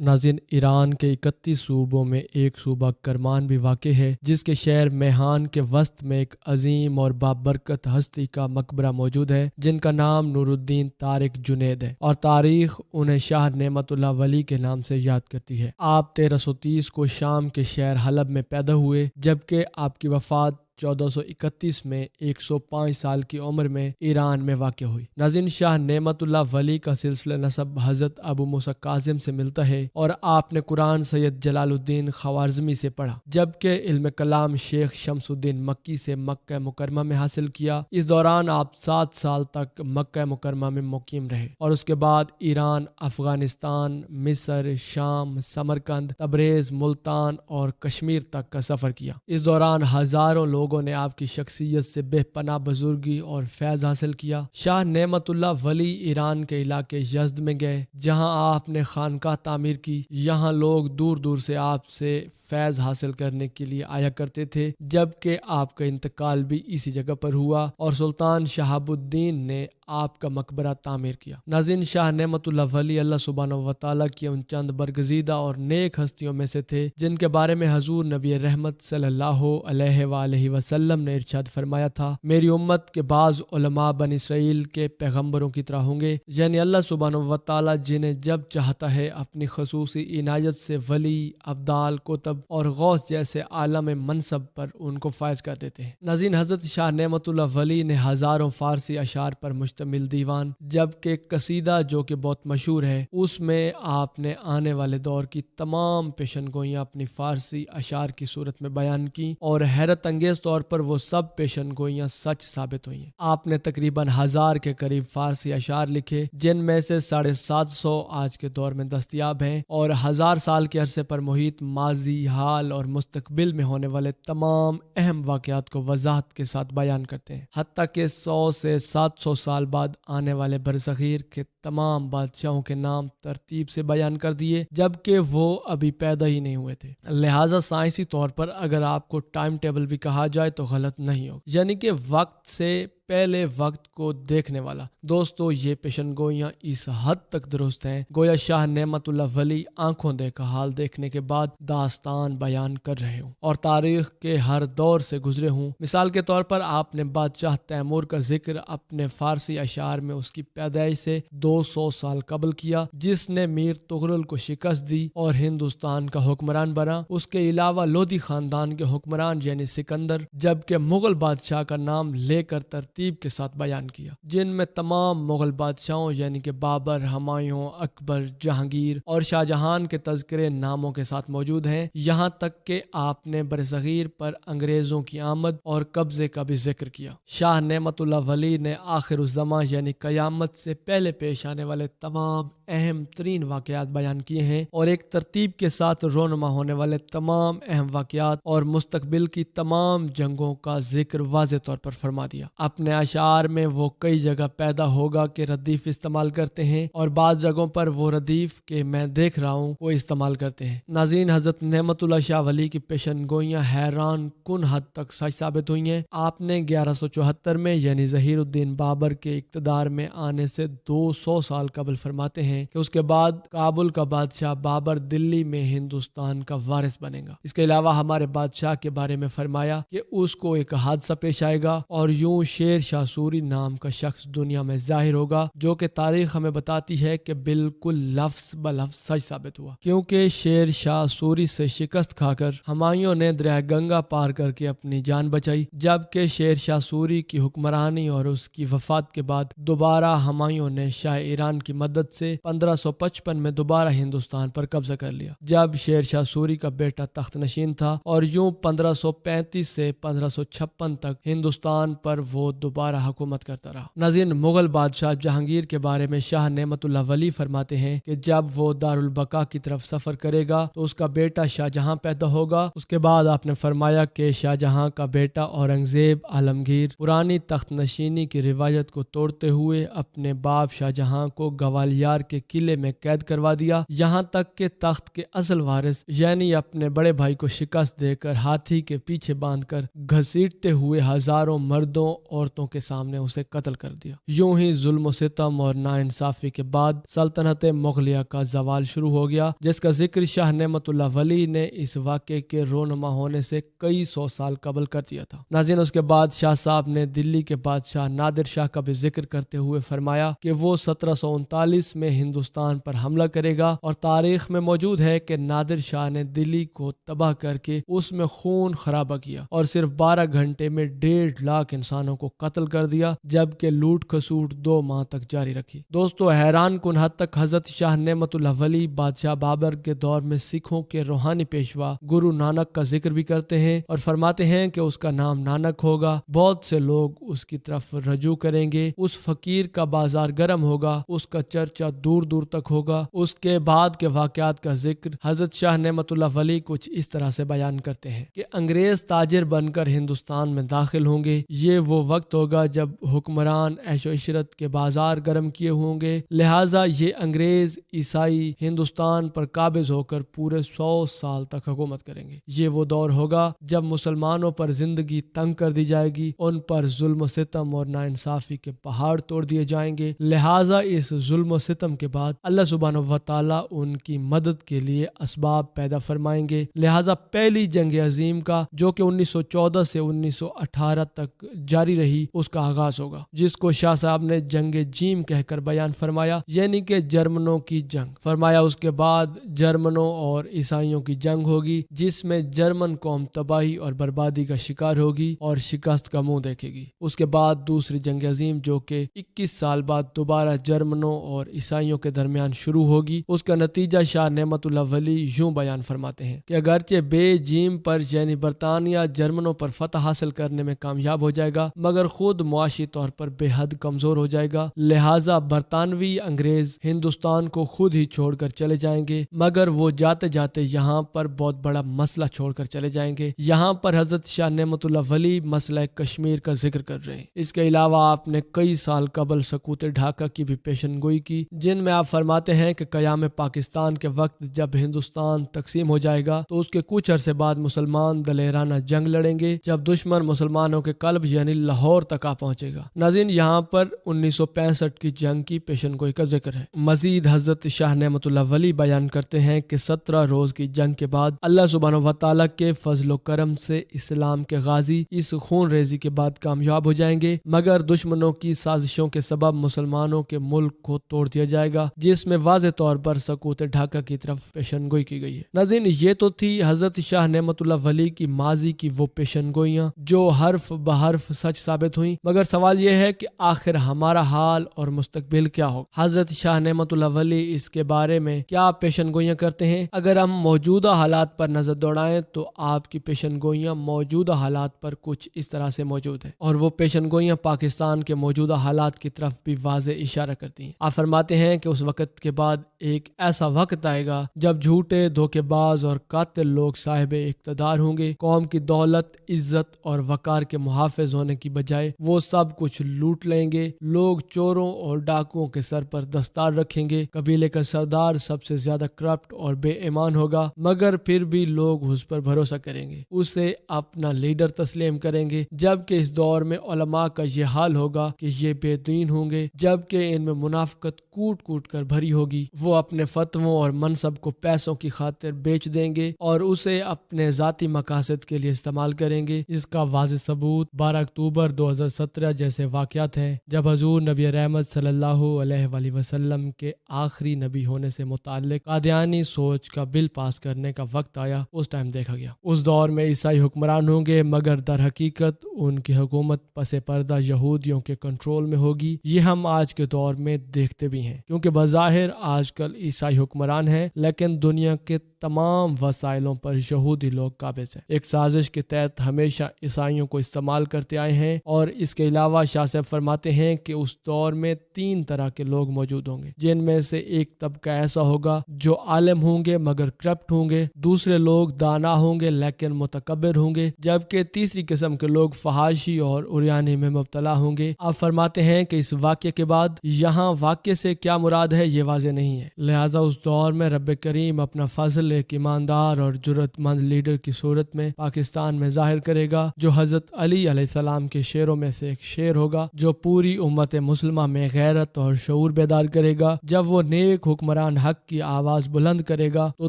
ناظرین، ایران کے 31 صوبوں میں ایک صوبہ کرمان بھی واقع ہے، جس کے شہر میہان کے وسط میں ایک عظیم اور بابرکت ہستی کا مقبرہ موجود ہے جن کا نام نور الدین طارق جنید ہے، اور تاریخ انہیں شاہ نعمت اللہ ولی کے نام سے یاد کرتی ہے۔ آپ 1330 کو شام کے شہر حلب میں پیدا ہوئے، جبکہ آپ کی وفات 1431 میں 105 سال کی عمر میں ایران میں واقع ہوئی۔ ناظرین، شاہ نعمت اللہ ولی کا سلسلہ نسب حضرت ابو موسیٰ کاظم سے ملتا ہے، اور آپ نے قرآن سید جلال الدین خوارزمی سے پڑھا، جبکہ علم کلام شیخ شمس الدین مکی سے مکہ مکرمہ میں حاصل کیا۔ اس دوران آپ 7 سال تک مکہ مکرمہ میں مقیم رہے، اور اس کے بعد ایران، افغانستان، مصر، شام، سمرقند، تبریز، ملتان اور کشمیر تک کا سفر کیا۔ اس دوران ہزاروں لوگوں نے آپ کی شخصیت سے بے پناہ بزرگی اور فیض حاصل کیا۔ شاہ نعمت اللہ ولی ایران کے علاقے یزد میں گئے، جہاں آپ نے خانقاہ تعمیر کی۔ یہاں لوگ دور دور سے آپ سے فیض حاصل کرنے کے لیے آیا کرتے تھے، جبکہ آپ کا انتقال بھی اسی جگہ پر ہوا، اور سلطان شہاب الدین نے آپ کا مقبرہ تعمیر کیا۔ ناظرین، شاہ نعمت اللہ ولی اللہ سبحانہ و تعالیٰ کی ان چند برگزیدہ اور نیک ہستیوں میں سے تھے جن کے بارے میں حضور نبی رحمت صلی اللہ علیہ وآلہ وسلم نے ارشاد فرمایا تھا، میری امت کے بعض علماء بنی اسرائیل کے پیغمبروں کی طرح ہوں گے، یعنی اللہ سبحانہ و تعالیٰ جنہیں جب چاہتا ہے اپنی خصوصی عنایت سے ولی، ابدال، کتب اور غوث جیسے عالم منصب پر ان کو فائز کر دیتے ہیں۔ ناظرین، حضرت شاہ نعمت اللہ ولی نے ہزاروں فارسی اشعار پر مشتمل دیوان، جبکہ قصیدہ جو کہ بہت مشہور ہے، اس میں آپ نے آنے والے دور کی تمام پیشن گوئیاں اپنی فارسی اشعار کی صورت میں بیان کی، اور حیرت انگیز طور پر وہ سب پیشن گوئیاں سچ ثابت ہوئی ہیں۔ آپ نے تقریباً 1000 کے قریب فارسی اشعار لکھے، جن میں سے 750 آج کے دور میں دستیاب ہیں، اور 1000 سال کے عرصے پر محیط ماضی، حال اور مستقبل میں ہونے والے تمام اہم واقعات کو وضاحت کے ساتھ بیان کرتے ہیں، حتیٰ کہ 100 سے 700 سال بعد آنے والے برصغیر کے تمام بادشاہوں کے نام ترتیب سے بیان کر دیے، جبکہ وہ ابھی پیدا ہی نہیں ہوئے تھے۔ لہٰذا سائنسی طور پر اگر آپ کو ٹائم ٹیبل بھی کہا جائے تو غلط نہیں ہوگا، یعنی کہ وقت سے پہلے وقت کو دیکھنے والا۔ دوستو، یہ پیشن گوئیاں اس حد تک درست ہیں گویا شاہ نعمت اللہ ولی آنکھوں دیکھا حال دیکھنے کے بعد داستان بیان کر رہے ہوں اور تاریخ کے ہر دور سے گزرے ہوں۔ مثال کے طور پر آپ نے بادشاہ تیمور کا ذکر اپنے فارسی اشعار میں اس کی پیدائش سے 200 سال قبل کیا، جس نے میر تغرل کو شکست دی اور ہندوستان کا حکمران بنا۔ اس کے علاوہ لودھی خاندان کے حکمران یعنی سکندر، جبکہ مغل بادشاہ کا نام لے کر ترتیب کے ساتھ بیان کیا، جن میں تمام مغل بادشاہوں یعنی کہ بابر، ہمایوں، اکبر، جہانگیر اور شاہ جہان کے تذکرے ناموں کے ساتھ موجود ہیں، یہاں تک کہ آپ نے برصغیر پر انگریزوں کی آمد اور قبضے کا بھی ذکر کیا۔ شاہ نعمت اللہ ولی نے آخر الزماں یعنی قیامت سے پہلے پیش آنے والے تمام اہم ترین واقعات بیان کیے ہیں، اور ایک ترتیب کے ساتھ رونما ہونے والے تمام اہم واقعات اور مستقبل کی تمام جنگوں کا ذکر واضح طور پر فرما دیا۔ اپنے اشعار میں وہ کئی جگہ پیدا ہوگا کہ ردیف استعمال کرتے ہیں، اور بعض جگہوں پر وہ ردیف کہ میں دیکھ رہا ہوں وہ استعمال کرتے ہیں۔ ناظرین، حضرت نعمت اللہ شاہ ولی کی پیشن گوئیاں حیران کن حد تک سچ ثابت ہوئی ہیں۔ آپ نے 1174 میں یعنی ظہیر الدین بابر کے اقتدار میں آنے سے 200 سال قبل فرماتے ہیں کہ اس کے بعد کابل کا بادشاہ بابر دلی میں ہندوستان کا وارث بنے گا۔ اس کے علاوہ ہمارے بادشاہ کے بارے میں فرمایا کہ اس کو ایک حادثہ پیش آئے گا، اور یوں شیر شاہ سوری نام کا شخص دنیا میں ظاہر ہوگا، جو کہ تاریخ ہمیں بتاتی ہے کہ بالکل لفظ بلفظ سچ ثابت ہوا، کیونکہ شیر شاہ سوری سے شکست کھا کر ہمایوں نے دریا گنگا پار کر کے اپنی جان بچائی، جبکہ شیر شاہ سوری کی حکمرانی اور اس کی وفات کے بعد دوبارہ ہمایوں نے شاہ ایران کی مدد سے 1555 میں دوبارہ ہندوستان پر قبضہ کر لیا، جب شیر شاہ سوری کا بیٹا تخت نشین تھا، اور یوں 1535 سے 1556 تک ہندوستان پر وہ دوبارہ حکومت کرتا رہا۔ ناظرین، مغل بادشاہ جہانگیر کے بارے میں شاہ نعمت اللہ ولی فرماتے ہیں کہ جب وہ دارالبقا کی طرف سفر کرے گا تو اس کا بیٹا شاہ جہاں پیدا ہوگا۔ اس کے بعد آپ نے فرمایا کہ شاہ جہاں کا بیٹا اورنگزیب عالمگیر پرانی تخت نشینی کی روایت کو توڑتے ہوئے اپنے باپ شاہ جہاں کو گوالیار کے قلعے میں قید کروا دیا، یہاں تک کہ تخت کے اصل وارث یعنی اپنے بڑے بھائی کو شکست دے کر ہاتھی کے پیچھے باندھ کر گھسیٹتے ہوئے ہزاروں مردوں، عورتوں عورتوں کے سامنے اسے قتل کر دیا۔ یوں ہی ظلم و ستم اور ناانصافی کے بعد سلطنت مغلیہ کا زوال شروع ہو گیا، جس کا ذکر شاہ نعمت اللہ ولی نے اس واقعے کے رونما ہونے سے کئی سو سال قبل کر دیا تھا۔ ناظرین، اس کے بعد شاہ صاحب نے دلی کے بادشاہ نادر شاہ کا بھی ذکر کرتے ہوئے فرمایا کہ وہ 1739 میں ہندوستان پر حملہ کرے گا، اور تاریخ میں موجود ہے کہ نادر شاہ نے دلی کو تباہ کر کے اس میں خون خرابہ کیا اور صرف 12 گھنٹے میں 1.5 لاکھ انسانوں کو قتل کر دیا، جبکہ لوٹ کھسوٹ 2 ماہ تک جاری رکھی۔ دوستو، حیران کن حد تک حضرت شاہ نعمت اللہ ولی بادشاہ بابر کے دور میں سکھوں کے روحانی پیشوا گرو نانک کا ذکر بھی کرتے ہیں اور فرماتے ہیں کہ اس کا نام نانک ہوگا، بہت سے لوگ اس کی طرف رجوع کریں گے، اس فقیر کا بازار گرم ہوگا، اس کا چرچا دور دور تک ہوگا۔ اس کے بعد کے واقعات کا ذکر حضرت شاہ نعمت اللہ ولی کچھ اس طرح سے بیان کرتے ہیں کہ انگریز تاجر بن کر ہندوستان میں داخل ہوں گے۔ یہ وہ وقت ہوگا جب حکمران عیش و عشرت کے بازار گرم کیے ہوں گے، لہٰذا یہ انگریز عیسائی ہندوستان پر قابض ہو کر پورے 100 سال تک حکومت کریں گے۔ یہ وہ دور ہوگا جب مسلمانوں پر زندگی تنگ کر دی جائے گی، ان پر ظلم و ستم اور ناانصافی کے پہاڑ توڑ دیے جائیں گے۔ لہٰذا اس ظلم و ستم کے بعد اللہ سبحانہ و تعالیٰ ان کی مدد کے لیے اسباب پیدا فرمائیں گے۔ لہٰذا پہلی جنگ عظیم کا، جو کہ 1914 سے 1918 تک جاری رہی، اس کا آغاز ہوگا، جس کو شاہ صاحب نے جنگ جیم کہہ کر بیان فرمایا، یعنی کہ جرمنوں کی جنگ۔ فرمایا اس کے بعد جرمنوں اور عیسائیوں کی جنگ ہوگی، جس میں جرمن قوم تباہی اور بربادی کا شکار ہوگی اور شکست کا منہ دیکھے گی۔ اس کے بعد دوسری جنگ عظیم، جو کہ 21 سال بعد دوبارہ جرمنوں اور عیسائیوں کے درمیان شروع ہوگی، اس کا نتیجہ شاہ نعمت اللہ ولی یوں بیان فرماتے ہیں کہ اگرچہ بے جیم پر یعنی برطانیہ جرمنوں پر فتح حاصل کرنے میں کامیاب ہو جائے گا، مگر خود معاشی طور پر بے حد کمزور ہو جائے گا۔ لہٰذا برطانوی انگریز ہندوستان کو خود ہی چھوڑ کر چلے جائیں گے، مگر وہ جاتے جاتے یہاں پر بہت بڑا مسئلہ چھوڑ کر چلے جائیں گے۔ یہاں پر حضرت شاہ نعمت اللہ ولی مسئلہ کشمیر کا ذکر کر رہے ہیں۔ اس کے علاوہ آپ نے کئی سال قبل سقوط ڈھاکہ کی بھی پیشن گوئی کی، جن میں آپ فرماتے ہیں کہ قیام پاکستان کے وقت جب ہندوستان تقسیم ہو جائے گا تو اس کے کچھ عرصے بعد مسلمان دلیرانہ جنگ لڑیں گے، جب دشمن مسلمانوں کے قلب یعنی لاہور تک آ پہنچے گا۔ ناظرین، یہاں پر 1965 کی جنگ کی پیشن گوئی کا ذکر ہے۔ مزید حضرت شاہ نعمت اللہ ولی بیان کرتے ہیں کہ 17 روز کی جنگ کے بعد اللہ سبحانہ و تعالیٰ کے فضل و کرم سے اسلام کے غازی اس خون ریزی کے بعد کامیاب ہو جائیں گے، مگر دشمنوں کی سازشوں کے سبب مسلمانوں کے ملک کو توڑ دیا جائے گا، جس میں واضح طور پر سقوط ڈھاکہ کی طرف پیشن گوئی کی گئی ہے۔ ناظرین، یہ تو تھی حضرت شاہ نعمت اللہ ولی کی ماضی کی وہ پیشن گوئیاں جو حرف بحرف سچ ثابت ہوئیں، مگر سوال یہ ہے کہ آخر ہمارا حال اور مستقبل کیا ہوگا؟ حضرت شاہ نعمت اللہ ولی اس کے بارے میں کیا پیشن گوئیاں کرتے ہیں؟ اگر ہم موجودہ حالات پر نظر دوڑائیں تو آپ کی پیشن گوئیاں موجودہ حالات پر کچھ اس طرح سے موجود ہیں، اور وہ پیشن گوئیاں پاکستان کے موجودہ حالات کی طرف بھی واضح اشارہ کرتی ہیں۔ آپ فرماتے ہیں کہ اس وقت کے بعد ایک ایسا وقت آئے گا جب جھوٹے، دھوکے باز اور قاتل لوگ صاحب اقتدار ہوں گے، قوم کی دولت، عزت اور وقار کے محافظ ہونے کی بجائے وہ سب کچھ لوٹ لیں گے۔ لوگ چوروں اور ڈاکوؤں کے سر پر دستار رکھیں گے۔ قبیلے کا سردار سب سے زیادہ کرپٹ اور بے ایمان ہوگا، مگر پھر بھی لوگ اس پر بھروسہ کریں گے، اسے اپنا لیڈر تسلیم کریں گے۔ جبکہ اس دور میں علماء کا یہ حال ہوگا کہ یہ بے دین ہوں گے، جبکہ ان میں منافقت کوٹ کوٹ کر بھری ہوگی۔ وہ اپنے فتووں اور منصب کو پیسوں کی خاطر بیچ دیں گے اور اسے اپنے ذاتی مقاصد کے لیے استعمال کریں گے۔ اس کا واضح ثبوت 12 اکتوبر 2017 جیسے واقعات ہیں، جب حضور نبی رحمت صلی اللہ علیہ وآلہ وسلم کے آخری نبی ہونے سے متعلق قادیانی سوچ کا بل پاس کرنے کا وقت آیا۔ اس ٹائم دیکھا گیا اس دور میں عیسائی حکمران ہوں گے، مگر در حقیقت ان کی حکومت پس پردہ یہودیوں کے کنٹرول میں ہوگی۔ یہ ہم آج کے دور میں دیکھتے بھی ہیں، کیونکہ بظاہر آج کل عیسائی حکمران ہیں، لیکن دنیا کے تمام وسائلوں پر یہودی لوگ قابض ہیں۔ ایک سازش کے تحت ہمیشہ عیسائیوں کو استعمال کرتے آئے ہیں، اور اس کے علاوہ شاہ صاحب فرماتے ہیں کہ اس دور میں 3 طرح کے لوگ موجود ہوں گے، جن میں سے ایک طبقہ ایسا ہوگا جو عالم ہوں گے مگر کرپٹ ہوں گے، دوسرے لوگ دانا ہوں گے لیکن متکبر ہوں گے، جبکہ تیسری قسم کے لوگ فحاشی اور عریانی میں مبتلا ہوں گے۔ آپ فرماتے ہیں کہ اس واقعے کے بعد یہاں واقعے سے کیا مراد ہے یہ واضح نہیں ہے، لہٰذا اس دور میں رب کریم اپنا فضل شکل ایک ایماندار اور جرأت مند لیڈر کی صورت میں پاکستان میں ظاہر کرے گا، جو حضرت علی علیہ السلام کے شیروں میں سے ایک شعر ہوگا جو پوری امت مسلمہ میں غیرت اور شعور بیدار کرے گا۔ جب وہ نیک حکمران حق کی آواز بلند کرے گا تو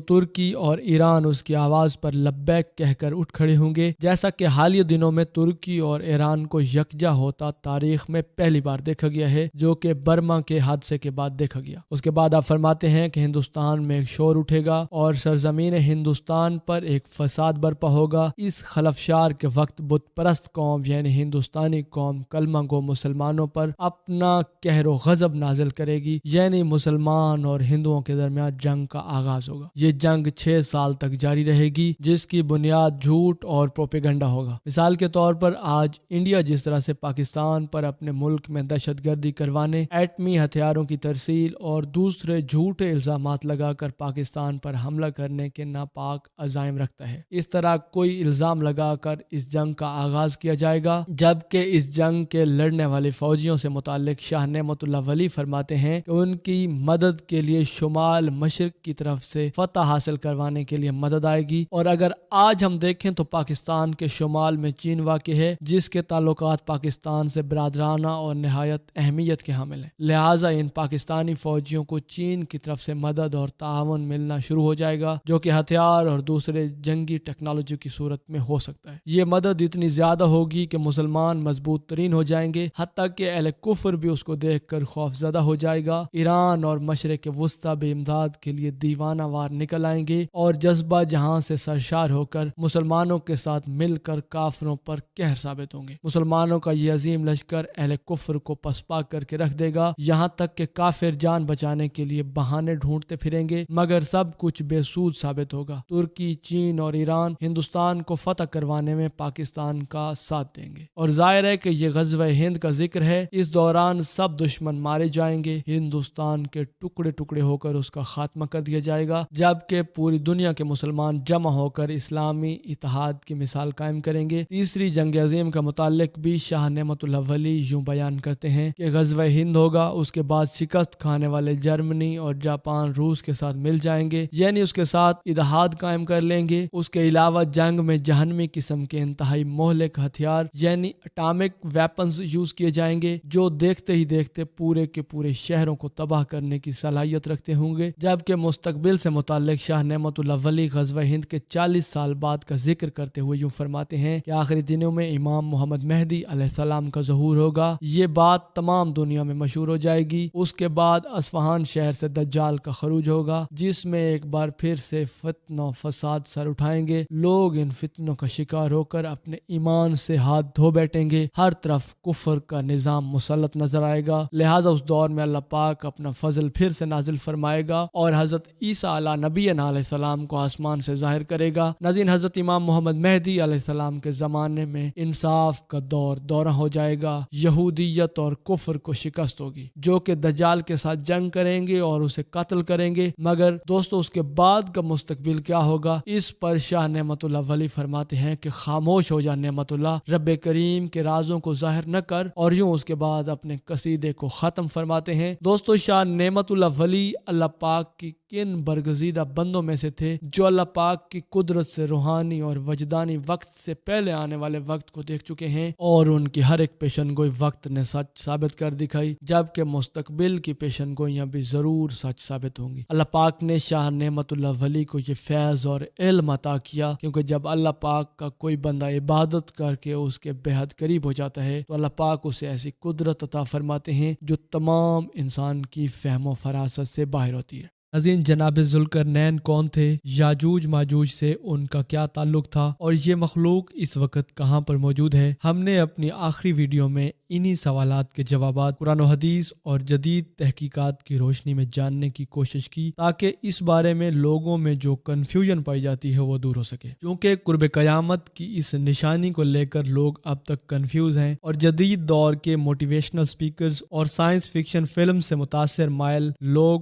ترکی اور ایران اس کی آواز پر لبیک کہہ کر اٹھ کھڑے ہوں گے، جیسا کہ حالیہ دنوں میں ترکی اور ایران کو یکجا ہوتا تاریخ میں پہلی بار دیکھا گیا ہے، جو کہ برما کے حادثے کے بعد دیکھا گیا۔ اس کے بعد آپ فرماتے ہیں کہ ہندوستان میں ایک شور اٹھے گا اور سرزمین ہندوستان پر ایک فساد برپا ہوگا۔ اس خلفشار کے وقت بت پرست قوم یعنی ہندوستانی قوم کلمہ گو مسلمانوں پر اپنا قہر و غضب نازل کرے گی، یعنی مسلمان اور ہندوؤں کے درمیان جنگ کا آغاز ہوگا۔ یہ جنگ 6 سال تک جاری رہے گی، جس کی بنیاد جھوٹ اور پروپیگنڈا ہوگا۔ مثال کے طور پر آج انڈیا جس طرح سے پاکستان پر اپنے ملک میں دہشت گردی کروانے، ایٹمی ہتھیاروں کی ترسیل اور دوسرے جھوٹے الزامات لگا کر پاکستان پر حملہ کرنے کے ناپاک عزائم رکھتا ہے، اس طرح کوئی الزام لگا کر اس جنگ کا آغاز کیا جائے گا، جبکہ اس جنگ کے لڑنے والے فوجیوں سے متعلق شاہ نعمت اللہ ولی فرماتے ہیں کہ ان کی مدد کے لیے شمال مشرق کی طرف سے فتح حاصل کروانے کے لیے مدد آئے گی۔ اور اگر آج ہم دیکھیں تو پاکستان کے شمال میں چین واقع ہے، جس کے تعلقات پاکستان سے برادرانہ اور نہایت اہمیت کے حامل ہیں، لہٰذا ان پاکستانی فوجیوں کو چین کی طرف سے مدد اور تعاون ملنا شروع ہو جائے گا، جو کہ ہتھیار اور دوسرے جنگی ٹیکنالوجی کی صورت میں ہو سکتا ہے۔ یہ مدد اتنی زیادہ ہوگی کہ مسلمان مضبوط ترین ہو جائیں گے، حتیٰ کہ اہل کفر بھی اس کو دیکھ کر خوف زدہ ہو جائے گا۔ ایران اور مشرق وسطیٰ بھی امداد کے لیے دیوانہ وار نکل آئیں گے اور جذبہ جہاں سے سرشار ہو کر مسلمانوں کے ساتھ مل کر کافروں پر قہر ثابت ہوں گے۔ مسلمانوں کا یہ عظیم لشکر اہل کفر کو پسپا کر کے رکھ دے گا، یہاں تک کہ کافر جان بچانے کے لیے بہانے ڈھونڈتے پھریں گے، مگر سب کچھ بے سود ثابت ہوگا۔ ترکی، چین اور ایران ہندوستان کو فتح کروانے میں پاکستان کا ساتھ دیں گے، اور ظاہر ہے کہ یہ غزوہ ہند کا ذکر ہے۔ اس دوران سب دشمن مارے جائیں گے، ہندوستان کے ٹکڑے ٹکڑے ہو کر اس کا خاتمہ کر دیا جائے گا، جبکہ پوری دنیا کے مسلمان جمع ہو کر اسلامی اتحاد کی مثال قائم کریں گے۔ تیسری جنگ عظیم کا متعلق بھی شاہ نعمت اللہ ولی یوں بیان کرتے ہیں کہ غزوہ ہند ہوگا، اس کے بعد شکست کھانے والے جرمنی اور جاپان روس کے ساتھ مل جائیں گے، یعنی اس کے ساتھ اتحاد قائم کر لیں گے۔ اس کے علاوہ جنگ میں جہنمی قسم کے انتہائی مہلک ہتھیار یعنی اٹامک ویپنز یوز کیے جائیں گے، جو دیکھتے ہی دیکھتے پورے کے پورے شہروں کو تباہ کرنے کی صلاحیت رکھتے ہوں گے۔ جبکہ مستقبل سے متعلق شاہ نعمت اللہ ولی غزوہ ہند کے 40 سال بعد کا ذکر کرتے ہوئے یوں فرماتے ہیں کہ آخری دنوں میں امام محمد مہدی علیہ السلام کا ظہور ہوگا، یہ بات تمام دنیا میں مشہور ہو جائے گی۔ اس کے بعد اصفہان شہر سے دجال کا خروج ہوگا، جس میں ایک بار پھر سے فتنہ و فساد سر اٹھائیں گے، لوگ ان فتنوں کا شکار ہو کر اپنے ایمان سے ہاتھ دھو بیٹھیں گے، ہر طرف کفر کا نظام مسلط نظر آئے گا، لہٰذا اس دور میں اللہ پاک اپنا فضل پھر سے نازل فرمائے گا اور حضرت عیسیٰ علیہ نبی علیہ السلام کو آسمان سے ظاہر کرے گا۔ ناظرین، حضرت امام محمد مہدی علیہ السلام کے زمانے میں انصاف کا دورہ ہو جائے گا، یہودیت اور کفر کو شکست ہوگی، جو کہ دجال کے ساتھ جنگ کریں گے اور اسے قتل کریں گے۔ مگر دوستو، اس کے بعد کا مستقبل کیا ہوگا؟ اس پر شاہ نعمت اللہ ولی فرماتے ہیں کہ خاموش ہو جا نعمت اللہ، رب کریم کے رازوں کو ظاہر نہ کر، اور یوں اس کے بعد اپنے قصیدے کو ختم فرماتے ہیں۔ دوستو، شاہ نعمت اللہ ولی اللہ پاک کی کن برگزیدہ بندوں میں سے تھے جو اللہ پاک کی قدرت سے روحانی اور وجدانی وقت سے پہلے آنے والے وقت کو دیکھ چکے ہیں، اور ان کی ہر ایک پیشن گوئی وقت نے سچ ثابت کر دکھائی، جبکہ مستقبل کی پیشن گوئیاں بھی ضرور سچ ثابت ہوں گی۔ اللہ پاک نے شاہ نعمت اللہ ولی کو یہ فیض اور علم عطا کیا، کیونکہ جب اللہ پاک کا کوئی بندہ عبادت کر کے اس کے بے حد قریب ہو جاتا ہے تو اللہ پاک اسے ایسی قدرت عطا فرماتے ہیں جو تمام انسان کی فہم و فراست سے باہر ہوتی ہے۔ ناظرین، جناب ذوالقرنین کون تھے؟ یاجوج ماجوج سے ان کا کیا تعلق تھا؟ اور یہ مخلوق اس وقت کہاں پر موجود ہے؟ ہم نے اپنی آخری ویڈیو میں انہی سوالات کے جوابات قرآن و حدیث اور جدید تحقیقات کی روشنی میں جاننے کی کوشش کی، تاکہ اس بارے میں لوگوں میں جو کنفیوژن پائی جاتی ہے وہ دور ہو سکے، کیونکہ قرب قیامت کی اس نشانی کو لے کر لوگ اب تک کنفیوز ہیں، اور جدید دور کے موٹیویشنل سپیکرز اور سائنس فکشن فلم سے متاثر مائل لوگ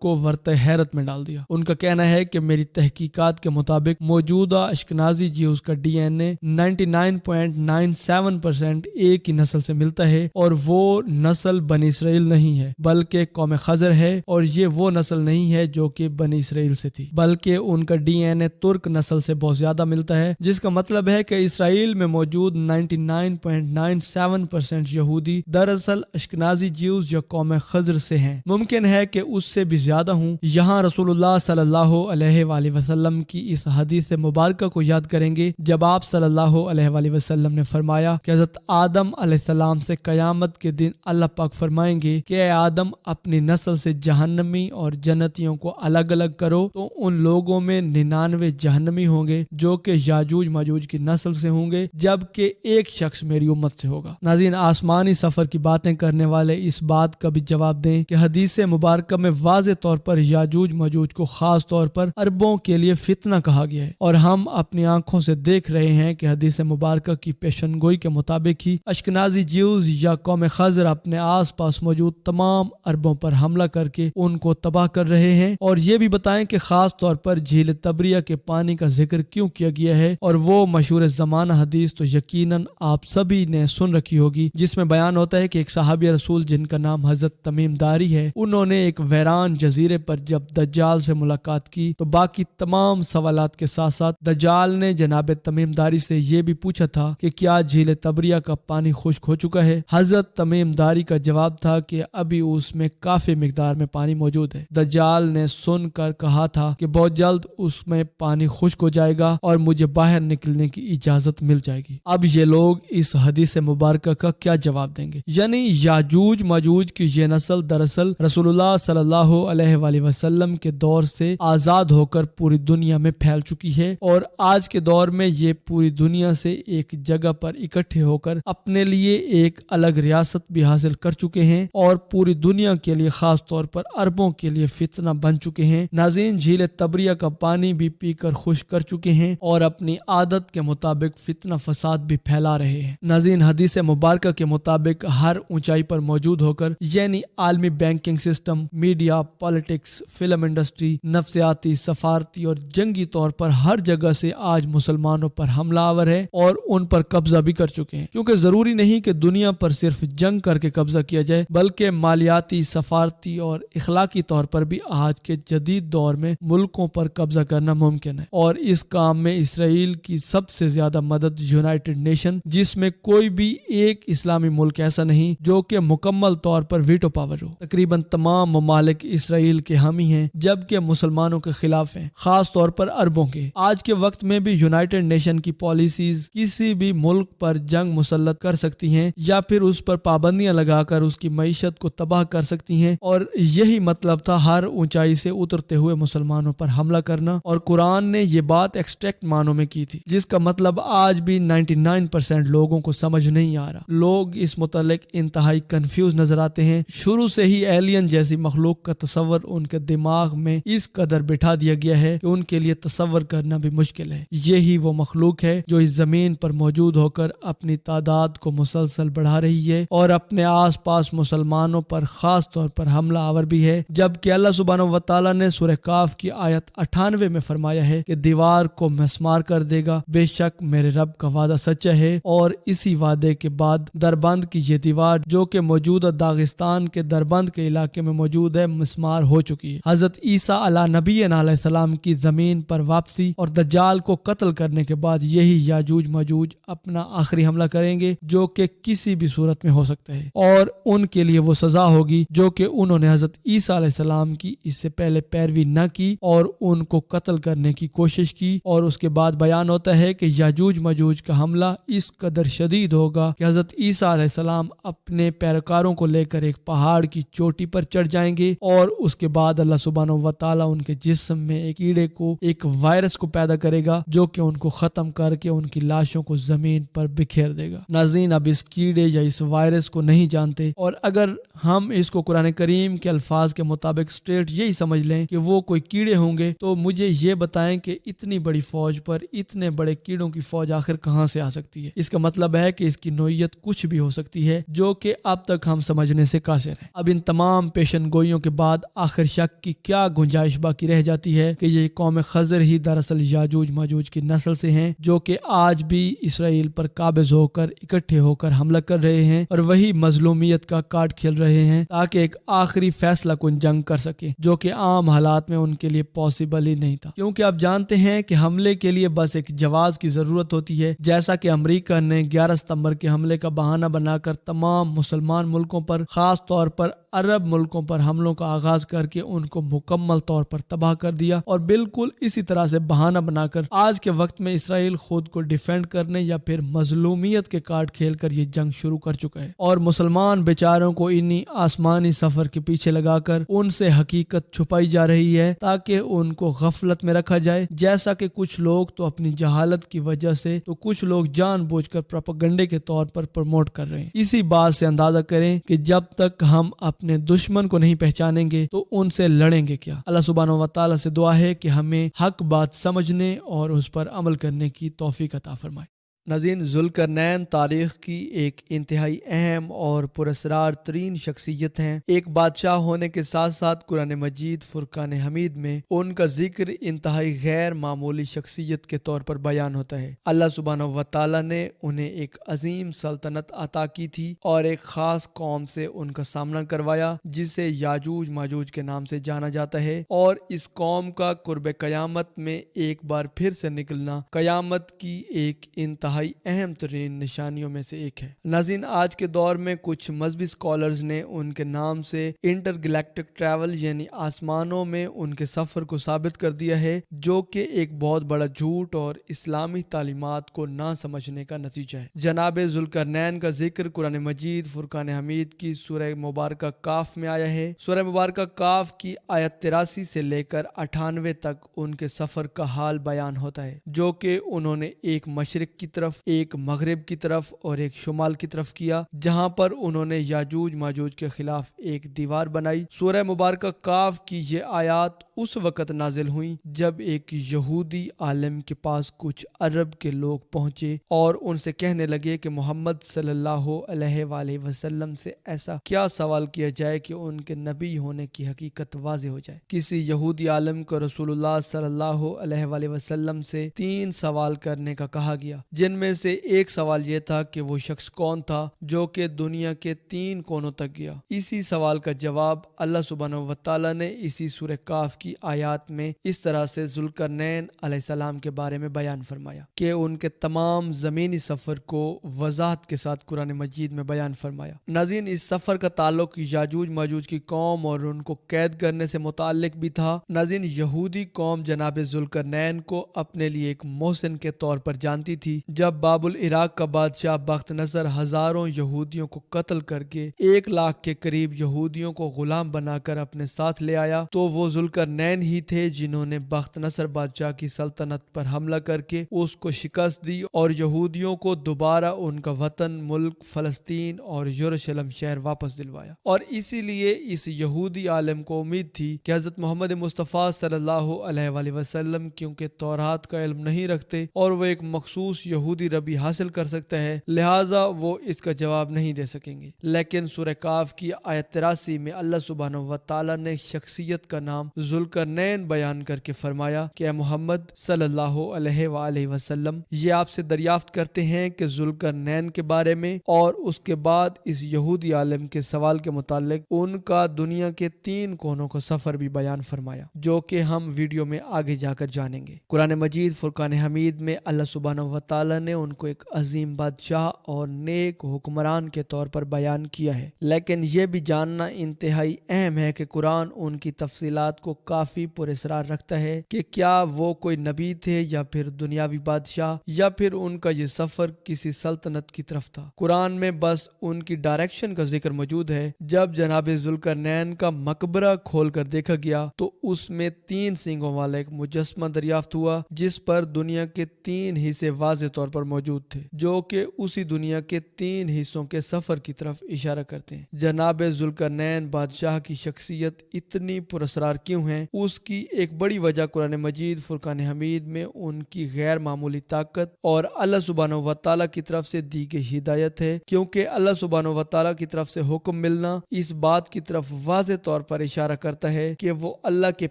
کو ورطہ حیرت میں ڈال دیا۔ ان کا کہنا ہے کہ میری تحقیقات کے مطابق موجودہ اشکنازی جیوز کا ڈی این اے 99.97% ایک ہی نسل سے ملتا ہے، اور وہ نسل بنی اسرائیل نہیں ہے بلکہ قوم خضر ہے، اور یہ وہ نسل نہیں ہے جو کہ بنی اسرائیل سے تھی، بلکہ ان کا ڈی این اے ترک نسل سے بہت زیادہ ملتا ہے، جس کا مطلب ہے کہ اسرائیل میں موجود 99.97% یہودی دراصل اشکنازی جیوز یا قوم خضر سے ہیں۔ ممکن ہے کہ اس سے بھی زیادہ ہوں۔ یہاں رسول اللہ صلی اللہ علیہ وآلہ وسلم کی اس حدیث مبارکہ کو یاد کریں گے جب آپ صلی اللہ علیہ وآلہ وسلم نے فرمایا کہ حضرت آدم علیہ السلام سے قیامت کے دن اللہ پاک فرمائیں گے کہ اے آدم اپنی نسل سے جہنمی اور جنتیوں کو الگ الگ کرو، تو ان لوگوں میں 99 جہنمی ہوں گے جو کہ یاجوج ماجوج کی نسل سے ہوں گے، جبکہ ایک شخص میری امت سے ہوگا۔ ناظرین، آسمانی سفر کی باتیں کرنے والے اس بات کا بھی جواب دیں کہ حدیث مبارکہ میں واضح طور پر یاجوج ماجوج کو خاص طور پر عربوں کے لیے فتنہ کہا گیا ہے، اور ہم اپنی آنکھوں سے دیکھ رہے ہیں کہ حدیث مبارکہ کی پیشن گوئی کے مطابق ہی اشکنازی جیوز یا قوم خضر اپنے آس پاس موجود تمام عربوں پر حملہ کر کے ان کو تباہ کر رہے ہیں۔ اور یہ بھی بتائیں کہ خاص طور پر جھیل تبریہ کے پانی کا ذکر کیوں کیا گیا ہے، اور وہ مشہور زمانہ حدیث تو یقیناً آپ سبھی نے سن رکھی ہوگی، جس میں بیان ہوتا ہے کہ ایک صحابی رسول جن کا نام حضرت تمیم داری ہے، انہوں نے ایک ویران جزیرے پر جب دجال سے ملاقات کی تو باقی تمام سوالات کے ساتھ ساتھ دجال نے جناب تمیم داری سے یہ بھی پوچھا تھا کہ کیا جھیل تبریہ کا پانی خشک ہو چکا ہے؟ حضرت تمیم داری کا جواب تھا کہ ابھی اس میں کافی مقدار میں پانی موجود ہے۔ دجال نے سن کر کہا تھا کہ بہت جلد اس میں پانی خشک ہو جائے گا اور مجھے باہر نکلنے کی اجازت مل جائے گی۔ اب یہ لوگ اس حدیث مبارکہ کا کیا جواب دیں گے؟ یعنی یاجوج ماجوج کی یہ نسل دراصل رسول اللہ صلی اللہ علیہ وآلہ وسلم کے دور سے آزاد ہو کر پوری دنیا میں پھیل چکی ہے، اور آج کے دور میں یہ پوری دنیا سے ایک جگہ پر اکٹھے ہو کر اپنے لیے ایک الگ ریاست بھی حاصل کر چکے ہیں، اور پوری دنیا کے لیے خاص طور پر عربوں کے لیے فتنہ بن چکے ہیں۔ ناظرین، جھیل تبریہ کا پانی بھی پی کر خشک کر چکے ہیں اور اپنی عادت کے مطابق فتنہ فساد بھی پھیلا رہے ہیں۔ ناظرین، حدیث مبارکہ کے مطابق ہر اونچائی پر موجود ہو کر، یعنی عالمی banking system, media, politics, film industry, نفسیاتی، سفارتی اور جنگی طور پر ہر جگہ سے آج مسلمانوں پر حملہ آور ہے اور ان پر قبضہ بھی کر چکے ہیں، کیونکہ ضروری نہیں کہ دنیا پر صرف جنگ کر کے قبضہ کیا جائے، بلکہ مالیاتی، سفارتی اور اخلاقی طور پر بھی آج کے جدید دور میں ملکوں پر قبضہ کرنا ممکن ہے۔ اور اس کام میں اسرائیل کی سب سے زیادہ مدد یونائٹڈ نیشن، جس میں کوئی بھی ایک اسلامی ملک ایسا نہیں جو کہ مکمل طور پر ویٹو پاور ہو۔ تقریباً تمام ممالک اسرائیل کے حامی ہیں، جبکہ مسلمانوں کے خلاف ہیں، خاص طور پر عربوں کے۔ آج کے وقت میں بھی یونائٹڈ نیشن کی پالیسیز کسی بھی ملک پر جنگ مسلط کر سکتی ہیں یا پھر اس پر پابندیاں لگا کر اس کی معیشت کو تباہ کر سکتی ہیں، اور یہی مطلب تھا ہر اونچائی سے اترتے ہوئے مسلمانوں پر حملہ کرنا۔ اور قرآن نے یہ بات ایکسٹریکٹ معنوں میں کی تھی، جس کا مطلب آج بھی 99% لوگوں کو سمجھ نہیں آ رہا۔ لوگ اس متعلق انتہائی کنفیوز نظر آتے ہیں۔ شروع سے ہی ایلین جیسی مخلوق کا تصور ان کے دماغ میں اس قدر بٹھا دیا گیا ہے کہ ان کے لیے تصور کرنا بھی مشکل ہے۔ یہی وہ مخلوق ہے جو اس زمین پر موجود ہو کر اپنی تعداد کو مسلسل بڑھا رہی ہے اور اپنے آس پاس مسلمانوں پر خاص طور پر حملہ آور بھی ہے، جبکہ اللہ سبحانہ و تعالیٰ نے سورہ کاف کی آیت 98 میں فرمایا ہے کہ دیوار کو مسمار کر دے گا، بے شک میرے رب کا وعدہ سچا ہے۔ اور اسی وعدے کے بعد دربند کی یہ دیوار جو کہ موجودہ داغستان کے دربند کے علاقے میں موجود ہے، مسمار ہو چکی ہے۔ حضرت عیسیٰ علیہ نبی علیہ السلام کی زمین پر واپسی اور دجال کو قتل کرنے کے بعد یہی یاجوج ماجوج اپنا آخری حملہ کریں گے، جو کہ کسی بھی صورت میں ہو سکتا ہے، اور ان کے لیے وہ سزا ہوگی جو کہ انہوں نے حضرت عیسیٰ علیہ السلام کی اس سے پہلے پیروی نہ کی اور ان کو قتل کرنے کی کوشش کی۔ اور اس کے بعد بیان ہوتا ہے کہ یاجوج ماجوج کا حملہ اس قدر شدید ہوگا کہ حضرت عیسیٰ علیہ السلام اپنے پیروکاروں کو لے کر ایک پہاڑ کی چوٹی پر چڑھ جائیں گے، اور اس کے بعد اللہ سبحانہ و تعالیٰ ان کے جسم میں ایک کیڑے کو، ایک وائرس کو پیدا کرے گا جو کہ ان کو ختم کر کے ان کی لاشوں کو زمین پر بکھیر دے گا۔ ناظرین، اب اس کیڑے یا اس وائرس کو نہیں جانتے، اور اگر ہم اس کو قرآن کریم کے الفاظ کے مطابق اسٹریٹ یہی سمجھ لیں کہ وہ کوئی کیڑے ہوں گے، تو مجھے یہ بتائیں کہ اتنی بڑی فوج پر اتنے بڑے کیڑوں کی فوج آخر کہاں سے آ سکتی ہے؟ اس کا مطلب ہے کہ اس کی نوعیت کچھ بھی ہو سکتی ہے جو کہ اب تک ہم سمجھنے سے قاصر ہیں۔ اب ان تمام پیشن گوئیوں کے بعد آخر شک کی کیا گنجائش باقی رہ جاتی ہے کہ یہ قوم خضر ہی دراصل یاجوج ماجوج کی نسل سے ہیں، جو کہ آج بھی اسرائیل پر قابض ہو کر اکٹھے ہو کر حملہ کر رہے ہیں اور وہی مظلومیت کا کارڈ کھیل رہے ہیں تاکہ ایک آخری فیصلہ کن جنگ کر سکے، جو کہ عام حالات میں ان کے لیے پاسبل ہی نہیں تھا، کیونکہ آپ جانتے ہیں کہ حملے کے لیے بس ایک جواز کی ضرورت ہوتی ہے، جیسا کہ امریکہ نے 11 ستمبر کے حملے کا بہانہ بنا کر تمام مسلمان ملکوں پر، خاص طور پر عرب ملکوں پر حملوں کا آغاز کر کے ان کو مکمل طور پر تباہ کر دیا، اور بالکل اسی طرح سے بہانہ بنا کر آج کے وقت میں اسرائیل خود کو ڈیفینڈ کرنے یا پھر مظلومیت کے کارڈ کھیل کر یہ جنگ شروع کر چکا ہے، اور مسلمان بیچاروں کو انہی آسمانی سفر کے پیچھے لگا کر ان سے حقیقت چھپائی جا رہی ہے تاکہ ان کو غفلت میں رکھا جائے، جیسا کہ کچھ لوگ تو اپنی جہالت کی وجہ سے تو کچھ لوگ جان بوجھ کر پروپیگنڈے کے طور پر پروموٹ کر رہے ہیں۔ اسی بات سے اندازہ کریں کہ جب تک ہم اپنے دشمن کو نہیں پہچانیں گے تو ان سے لڑیں گے کیا۔ اللہ سبحانہ و تعالی سے دعا ہے کہ ہمیں حق بات سمجھنے اور اس پر عمل کرنے کی توفیق عطا فرمائے۔ ناظرین، ذوالقرنین تاریخ کی ایک انتہائی اہم اور پراسرار ترین شخصیت ہیں۔ ایک بادشاہ ہونے کے ساتھ ساتھ قرآن مجید فرقان حمید میں ان کا ذکر انتہائی غیر معمولی شخصیت کے طور پر بیان ہوتا ہے۔ اللہ سبحانہ و تعالیٰ نے انہیں ایک عظیم سلطنت عطا کی تھی اور ایک خاص قوم سے ان کا سامنا کروایا جسے یاجوج ماجوج کے نام سے جانا جاتا ہے، اور اس قوم کا قرب قیامت میں ایک بار پھر سے نکلنا قیامت کی ایک انتہائی اہم ترین نشانیوں میں سے ایک ہے۔ ناظرین، آج کے دور میں کچھ مذہبی اسکالرز نے ان کے نام سے انٹر گلیکٹک ٹریول یعنی آسمانوں میں ان کے سفر کو ثابت کر دیا ہے، جو کہ ایک بہت بڑا جھوٹ اور اسلامی تعلیمات کو نہ سمجھنے کا نتیجہ ہے۔ جناب ذوالقرنین کا ذکر قرآن مجید فرقان حمید کی سورہ مبارکہ کاف میں آیا ہے۔ سورہ مبارکہ کاف کی آیت 83 سے لے کر 98 تک ان کے سفر کا حال بیان ہوتا ہے، جو کہ انہوں نے ایک مشرق کی طرف، ایک مغرب کی طرف اور ایک شمال کی طرف کیا، جہاں پر انہوں نے یاجوج ماجوج کے خلاف ایک دیوار بنائی۔ سورہ مبارکہ کاف کی یہ آیات اس وقت نازل ہوئیں جب ایک یہودی عالم کے پاس کچھ عرب کے لوگ پہنچے اور ان سے کہنے لگے کہ محمد صلی اللہ علیہ وآلہ وسلم سے ایسا کیا سوال کیا جائے کہ ان کے نبی ہونے کی حقیقت واضح ہو جائے۔ کسی یہودی عالم کو رسول اللہ صلی اللہ علیہ وآلہ وسلم سے 3 سوال کرنے کا کہا گیا، جن میں سے ایک سوال یہ تھا کہ وہ شخص کون تھا جو کہ دنیا کے 3 کونوں تک گیا۔ اسی سوال کا جواب اللہ سبحانہ و تعالیٰ نے اسی سورہ کاف کی آیات میں اس طرح سے ذوالقرنین علیہ السلام کے بارے میں بیان فرمایا کہ ان کے تمام زمینی سفر کو وضاحت کے ساتھ قرآن مجید میں بیان فرمایا۔ ناظرین، اس سفر کا تعلق یاجوج ماجوج کی قوم اور ان کو قید کرنے سے متعلق بھی تھا۔ ناظرین، یہودی قوم جناب ذوالقرنین کو اپنے لیے ایک محسن کے طور پر جانتی تھی۔ جب باب العراق کا بادشاہ بخت نصر ہزاروں یہودیوں کو قتل کر کے 1 لاکھ کے قریب یہودیوں کو غلام بنا کر اپنے ساتھ لے آیا، تو وہ ذوالقرنین ہی تھے جنہوں نے بخت نصر بادشاہ کی سلطنت پر حملہ کر کے اس کو شکست دی اور یہودیوں کو دوبارہ ان کا وطن ملک فلسطین اور یروشلم شہر واپس دلوایا۔ اور اسی لیے اس یہودی عالم کو امید تھی کہ حضرت محمد مصطفیٰ صلی اللہ علیہ وآلہ وسلم کیونکہ تورات کا علم نہیں رکھتے اور وہ ایک مخصوص یہودی ربی حاصل کر سکتا ہے، لہٰذا وہ اس کا جواب نہیں دے سکیں گے۔ لیکن سورہ کاف کی آیت 83 میں اللہ سبحانہ و تعالیٰ نے شخصیت کا نام ذوالقرنین بیان کر کے فرمایا کہ اے محمد صلی اللہ علیہ وآلہ وسلم، یہ آپ سے دریافت کرتے ہیں کہ ذوالقرنین کے بارے میں، اور اس کے بعد اس یہودی عالم کے سوال کے متعلق ان کا دنیا کے 3 کونوں کا سفر بھی بیان فرمایا، جو کہ ہم ویڈیو میں آگے جا کر جانیں گے۔ قرآن مجید فرقان حمید میں اللہ سبحانہ و تعالیٰ نے ان کو ایک عظیم بادشاہ اور نیک حکمران کے طور پر بیان کیا ہے، لیکن یہ بھی جاننا انتہائی اہم ہے کہ قرآن ان کی تفصیلات کو کافی پراسرار رکھتا ہے کہ کیا وہ کوئی نبی تھے یا پھر دنیاوی بادشاہ، یا پھر ان کا یہ سفر کسی سلطنت کی طرف تھا۔ قرآن میں بس ان کی ڈائریکشن کا ذکر موجود ہے۔ جب جناب ذوالقرنین کا مقبرہ کھول کر دیکھا گیا تو اس میں 3 سینگوں والا ایک مجسمہ دریافت ہوا، جس پر دنیا کے 3 حصے واضح طور پر موجود تھے، جو کہ اسی دنیا کے 3 حصوں کے سفر کی طرف اشارہ کرتے ہیں۔ جناب ذوالقرنین بادشاہ کی شخصیت اتنی پراسرار کیوں ہے؟ اس کی ایک بڑی وجہ قرآن مجید فرقان حمید میں ان کی غیر معمولی طاقت اور اللہ سبحانہ و تعالیٰ کی طرف سے دی گئی ہدایت ہے، کیونکہ اللہ سبحانہ و تعالیٰ کی طرف سے حکم ملنا اس بات کی طرف واضح طور پر اشارہ کرتا ہے کہ وہ اللہ کے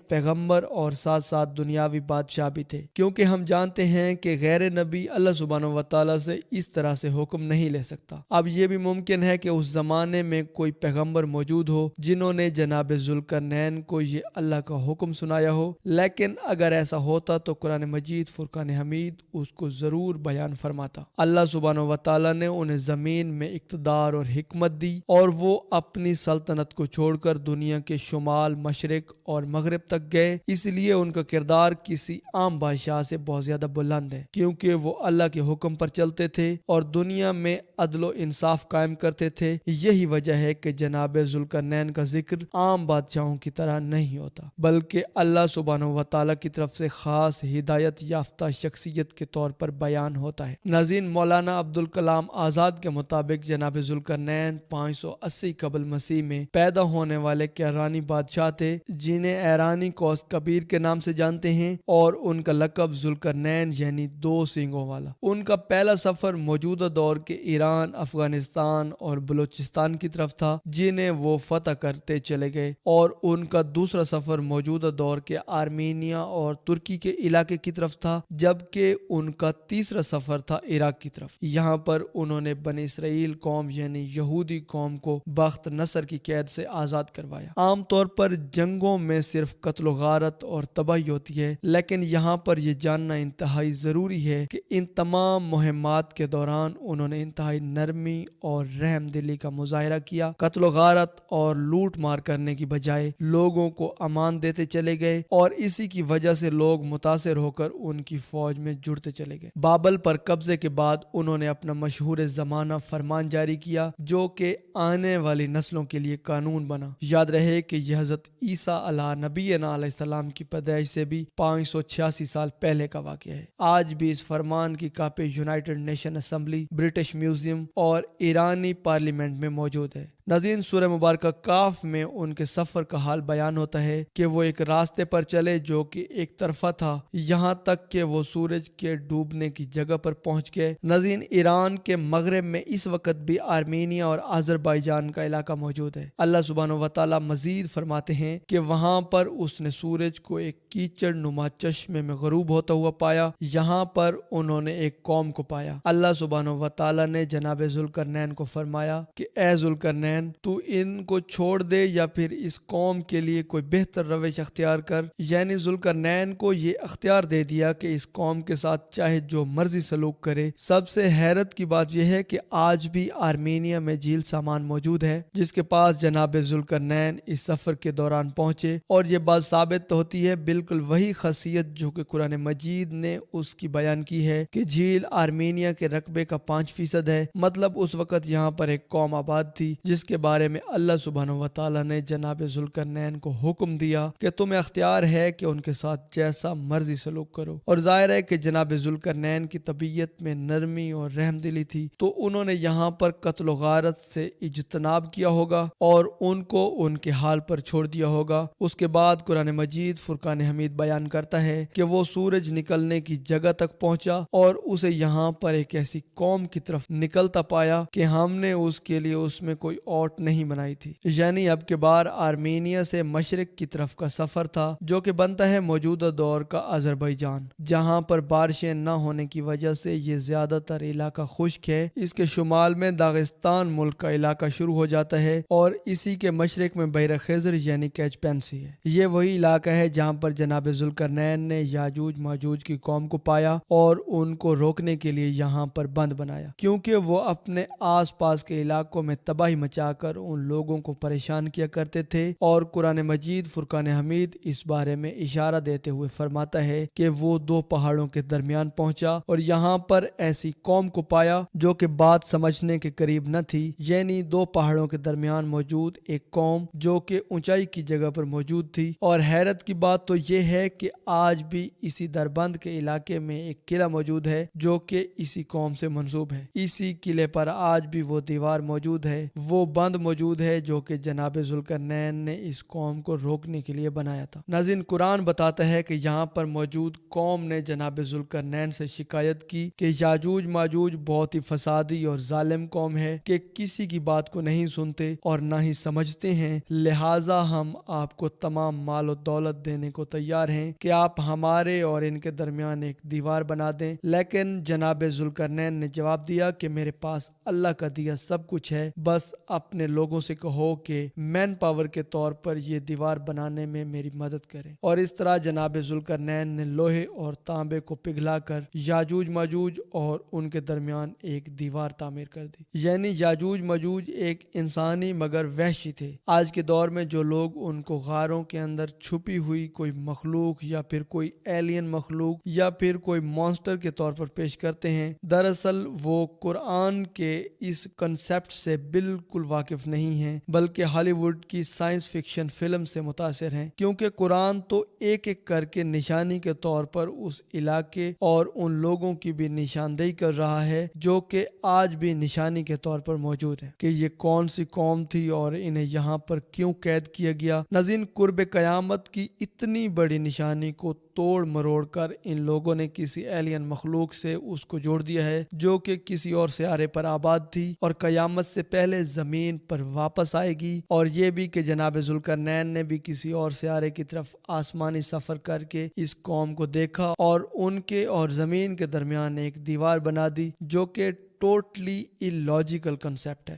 پیغمبر اور ساتھ ساتھ دنیاوی بادشاہ بھی تھے، کیونکہ ہم جانتے ہیں کہ غیر نبی اللہ سبحانہ و تعالیٰ سے اس طرح سے حکم نہیں لے سکتا۔ اب یہ بھی ممکن ہے کہ اس زمانے میں کوئی پیغمبر موجود ہو جنہوں نے جناب ذوالقرنین کو یہ اللہ کا حکم سنایا ہو، لیکن اگر ایسا ہوتا تو قرآن مجید فرقان حمید اس کو ضرور بیان فرماتا۔ اللہ سبحانہ و تعالیٰ نے انہیں زمین میں اقتدار اور حکمت دی اور وہ اپنی سلطنت کو چھوڑ کر دنیا کے شمال، مشرق اور مغرب تک گئے، اس لیے ان کا کردار کسی عام بادشاہ سے بہت زیادہ بلند ہے، کیونکہ وہ اللہ کے حکم پر چلتے تھے اور دنیا میں عدل و انصاف قائم کرتے تھے۔ یہی وجہ ہے کہ جناب ذوالقرنین کا ذکر عام بادشاہوں کی طرح نہیں ہوتا، بلکہ اللہ سبحانہ و تعالیٰ کی طرف سے خاص ہدایت یافتہ شخصیت کے طور پر بیان ہوتا ہے۔ ناظرین، مولانا عبدالکلام آزاد کے مطابق جناب ذوالقرنین 580 قبل مسیح میں پیدا ہونے والے ایرانی بادشاہ تھے، جنہیں ایرانی کوس کبیر کے نام سے جانتے ہیں، اور ان کا لقب ذوالقرنین یعنی 2 سینگوں والا۔ ان کا پہلا سفر موجودہ دور کے ایران، افغانستان اور بلوچستان کی طرف تھا، جنہیں وہ فتح کرتے چلے گئے، اور ان کا دوسرا سفر موجودہ دور کے آرمینیا اور ترکی کے علاقے کی طرف تھا، جبکہ ان کا تیسرا سفر تھا عراق کی طرف۔ یہاں پر انہوں نے بنی اسرائیل قوم یعنی یہودی قوم کو بخت نصر کی قید سے آزاد کروایا۔ عام طور پر جنگوں میں صرف قتل و غارت اور تباہی ہوتی ہے، لیکن یہاں پر یہ جاننا انتہائی ضروری ہے کہ ان تمام مہمات کے دوران انہوں نے انتہائی نرمی اور رحم دلی کا مظاہرہ کیا۔ قتل و غارت اور لوٹ مار کرنے کی بجائے لوگوں کو امان دیتے چلے گئے، اور اسی کی وجہ سے لوگ متاثر ہو کر ان کی فوج میں جڑتے چلے گئے۔ بابل پر قبضے کے بعد انہوں نے اپنا مشہور زمانہ فرمان جاری کیا، جو کہ آنے والی نسلوں کے لیے قانون بنا۔ یاد رہے کہ یہ حضرت عیسیٰ علیہ نبینا علیہ السلام کی پیدائش سے بھی 586 سال پہلے کا واقعہ ہے۔ آج بھی اس فرمان کی copy United nation assembly, British museum اور ایرانی پارلیمنٹ میں موجود ہے۔ ناظرین، سورہ مبارکہ کاف میں ان کے سفر کا حال بیان ہوتا ہے کہ وہ ایک راستے پر چلے جو کہ ایک طرفہ تھا، یہاں تک کہ وہ سورج کے ڈوبنے کی جگہ پر پہنچ گئے۔ ناظرین، ایران کے مغرب میں اس وقت بھی آرمینیا اور آذربائیجان کا علاقہ موجود ہے۔ اللہ سبحانہ و تعالیٰ مزید فرماتے ہیں کہ وہاں پر اس نے سورج کو ایک کیچڑ نما چشمے میں غروب ہوتا ہوا پایا، یہاں پر انہوں نے ایک قوم کو پایا۔ اللہ سبحانہ و تعالیٰ نے جناب ذوالقرنین کو فرمایا کہ اے ذوالقرنین، تو ان کو چھوڑ دے یا پھر اس قوم کے لیے کوئی بہتر روش اختیار کر۔ یعنی ذوالقرنین کو یہ اختیار دے دیا کہ اس قوم کے ساتھ چاہے جو مرضی سلوک کرے۔ سب سے حیرت کی بات یہ ہے کہ آج بھی آرمینیا میں جھیل سامان موجود ہے جس کے پاس جناب ذوالقرنین اس سفر کے دوران پہنچے، اور یہ بات ثابت ہوتی ہے بالکل وہی خاصیت جو کہ قرآن مجید نے اس کی بیان کی ہے کہ جھیل آرمینیا کے رقبے کا 5% ہے، مطلب اس وقت یہاں پر ایک قوم آباد تھی جس کے بارے میں اللہ سبحانہ و تعالیٰ نے جناب ذوالقرنین کو حکم دیا کہ تمہیں اختیار ہے کہ ان کے ساتھ جیسا مرضی سلوک کرو۔ اور ظاہر ہے کہ جناب ذوالقرنین کی طبیعت میں نرمی اور رحم دلی تھی، تو انہوں نے یہاں پر قتل و غارت سے اجتناب کیا ہوگا اور ان کو ان کے حال پر چھوڑ دیا ہوگا۔ اس کے بعد قرآن مجید فرقان حمید بیان کرتا ہے کہ وہ سورج نکلنے کی جگہ تک پہنچا اور اسے یہاں پر ایک ایسی قوم کی طرف نکلتا پایا کہ ہم نے اس کے لیے اس میں کوئی اوٹ نہیں بنائی تھی۔ یعنی اب کے بار آرمینیا سے مشرق کی طرف کا سفر تھا، جو کہ بنتا ہے موجودہ دور کا آذربائیجان، جہاں پر بارشیں نہ ہونے کی وجہ سے یہ زیادہ تر علاقہ خشک ہے۔ اس کے شمال میں داغستان ملک کا علاقہ شروع ہو جاتا ہے اور اسی کے مشرق میں بحر خضر یعنی کیچپینسی ہے۔ یہ وہی علاقہ ہے جہاں پر جناب ذوالقرنین نے یاجوج ماجوج کی قوم کو پایا اور ان کو روکنے کے لیے یہاں پر بند بنایا، کیونکہ وہ اپنے آس پاس کے علاقوں میں تباہی مچا چاہ کر ان لوگوں کو پریشان کیا کرتے تھے، اور قرآن مجید فرقان حمید اس بارے میں اشارہ دیتے ہوئے فرماتا ہے کہ وہ دو پہاڑوں کے درمیان پہنچا اور یہاں پر ایسی قوم کو پایا جو کہ بات سمجھنے کے قریب نہ تھی، یعنی دو پہاڑوں کے درمیان موجود ایک قوم جو کہ اونچائی کی جگہ پر موجود تھی۔ اور حیرت کی بات تو یہ ہے کہ آج بھی اسی دربند کے علاقے میں ایک قلعہ موجود ہے جو کہ اسی قوم سے منسوب ہے۔ اسی قلعے پر آج بھی وہ دیوار موجود ہے، وہ بند موجود ہے جو کہ جناب ذوالقرنین نے اس قوم کو روکنے کے لیے بنایا تھا۔ ناظرین، قرآن بتاتا ہے کہ یہاں پر موجود قوم نے جناب ذوالقرنین سے شکایت کی کہ یاجوج ماجوج بہت ہی فسادی اور ظالم قوم ہے کہ کسی کی بات کو نہیں سنتے اور نہ ہی سمجھتے ہیں، لہٰذا ہم آپ کو تمام مال و دولت دینے کو تیار ہیں کہ آپ ہمارے اور ان کے درمیان ایک دیوار بنا دیں۔ لیکن جناب ذوالقرنین نے جواب دیا کہ میرے پاس اللہ کا دیا سب کچھ ہے، بس اپنے لوگوں سے کہو کہ مین پاور کے طور پر یہ دیوار بنانے میں میری مدد کریں۔ اور اس طرح جناب ذوالقرنین نے لوہے اور تانبے کو پگھلا کر یاجوج ماجوج اور ان کے درمیان ایک دیوار تعمیر کر دی۔ یعنی یاجوج ماجوج ایک انسانی مگر وحشی تھے۔ آج کے دور میں جو لوگ ان کو غاروں کے اندر چھپی ہوئی کوئی مخلوق یا پھر کوئی ایلین مخلوق یا پھر کوئی مانسٹر کے طور پر پیش کرتے ہیں، دراصل وہ قرآن کے اس کنسیپٹ سے بالکل واقف نہیں ہیں، بلکہ ہالی ووڈ کی سائنس فکشن فلم سے متاثر ہیں، کیونکہ قرآن تو ایک ایک کر کے نشانی کے طور پر اس علاقے اور ان لوگوں کی بھی نشاندہی کر رہا ہے جو کہ آج بھی نشانی کے طور پر موجود ہے کہ یہ کون سی قوم تھی اور انہیں یہاں پر کیوں قید کیا گیا۔ ناظرین، قرب قیامت کی اتنی بڑی نشانی کو توڑ مروڑ کر ان لوگوں نے کسی ایلین مخلوق سے اس کو جوڑ دیا ہے جو کہ کسی اور سیارے پر آباد تھی اور قیامت سے پہلے زمین پر واپس آئے گی، اور یہ بھی کہ جناب ذوالقرنین نے بھی کسی اور سیارے کی طرف آسمانی سفر کر کے اس قوم کو دیکھا اور ان کے اور زمین کے درمیان ایک دیوار بنا دی جو کہ ٹوٹلی illogical کنسیپٹ ہے۔